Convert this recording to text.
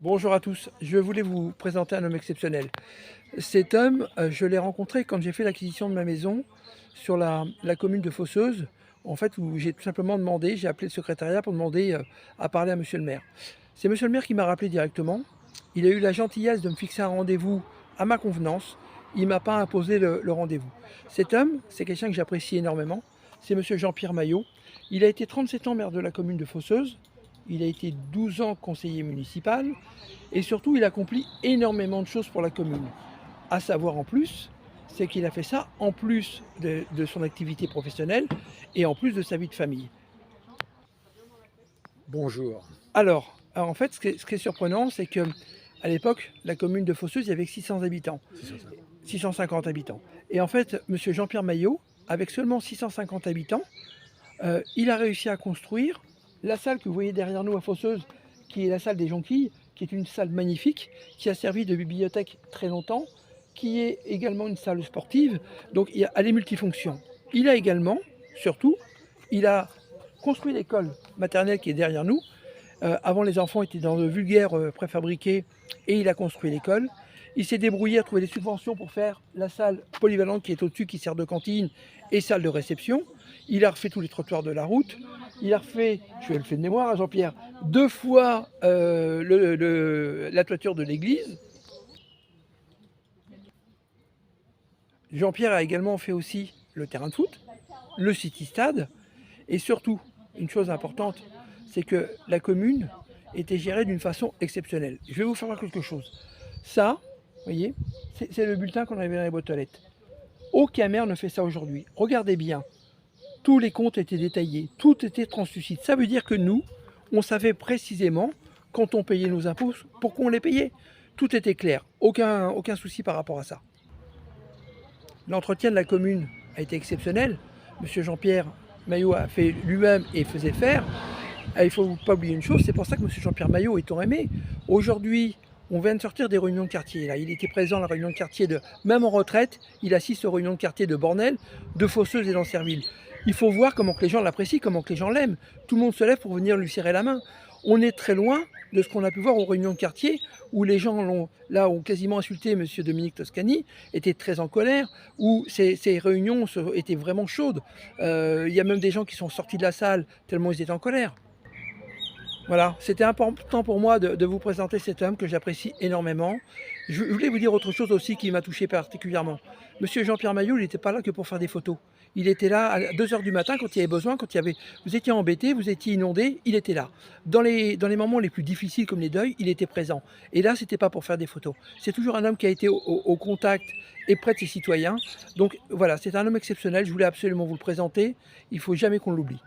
Bonjour à tous, je voulais vous présenter un homme exceptionnel. Cet homme, je l'ai rencontré quand j'ai fait l'acquisition de ma maison sur la commune de Fosseuse, en fait, où j'ai tout simplement demandé, j'ai appelé le secrétariat pour demander à parler à monsieur le maire. C'est monsieur le maire qui m'a rappelé directement. Il a eu la gentillesse de me fixer un rendez-vous à ma convenance. Il ne m'a pas imposé le rendez-vous. Cet homme, c'est quelqu'un que j'apprécie énormément. C'est monsieur Jean-Pierre Maillot. Il a été 37 ans maire de la commune de Fosseuse. Il a été 12 ans conseiller municipal. Et surtout, il accomplit énormément de choses pour la commune. À savoir en plus, c'est qu'il a fait ça en plus de son activité professionnelle et en plus de sa vie de famille. Bonjour. Alors, en fait, ce qui est surprenant, c'est qu'à l'époque, la commune de Fosseuse, il y avait 600 habitants, 650 habitants. Et en fait, monsieur Jean-Pierre Maillot, avec seulement 650 habitants, il a réussi à construire la salle que vous voyez derrière nous à Fosseuse, qui est la salle des Jonquilles, qui est une salle magnifique, qui a servi de bibliothèque très longtemps, qui est également une salle sportive, donc elle est multifonction. Il a également, surtout, il a construit l'école maternelle qui est derrière nous. Avant, les enfants étaient dans de vulgaires préfabriqués et il a construit l'école. Il s'est débrouillé à trouver des subventions pour faire la salle polyvalente qui est au-dessus, qui sert de cantine et salle de réception. Il a refait tous les trottoirs de la route. Il a refait, je vais le faire de mémoire à Jean-Pierre, 2 fois la toiture de l'église. Jean-Pierre a également fait aussi le terrain de foot, le City Stade, et surtout, une chose importante, c'est que la commune était gérée d'une façon exceptionnelle. Je vais vous faire voir quelque chose. Ça, vous voyez, c'est le bulletin qu'on avait dans les boîtes aux lettres. Aucun maire ne fait ça aujourd'hui. Regardez bien, tous les comptes étaient détaillés, tout était translucide. Ça veut dire que nous, on savait précisément, quand on payait nos impôts, pourquoi on les payait. Tout était clair, aucun souci par rapport à ça. L'entretien de la commune a été exceptionnel. Monsieur Jean-Pierre Maillot a fait lui-même et faisait faire. Il ne faut pas oublier une chose, c'est pour ça que monsieur Jean-Pierre Maillot est tant aimé. Aujourd'hui, on vient de sortir des réunions de quartier. Là, il était présent à la réunion de quartier même en retraite, il assiste aux réunions de quartier de Bornel, de Fosseuse et d'Ancerville. Il faut voir comment que les gens l'apprécient, comment que les gens l'aiment. Tout le monde se lève pour venir lui serrer la main. On est très loin de ce qu'on a pu voir aux réunions de quartier, où les gens ont quasiment insulté M. Dominique Toscani, étaient très en colère, où ces réunions étaient vraiment chaudes. Il y a même des gens qui sont sortis de la salle tellement ils étaient en colère. Voilà, c'était important pour moi de vous présenter cet homme que j'apprécie énormément. Je voulais vous dire autre chose aussi qui m'a touché particulièrement. Monsieur Jean-Pierre Maillot, il n'était pas là que pour faire des photos. Il était là à 2 h du matin quand il y avait besoin, vous étiez embêté, vous étiez inondé, il était là. Dans les moments les plus difficiles comme les deuils, il était présent. Et là, c'était pas pour faire des photos. C'est toujours un homme qui a été au contact et près de ses citoyens. Donc voilà, c'est un homme exceptionnel, je voulais absolument vous le présenter. Il ne faut jamais qu'on l'oublie.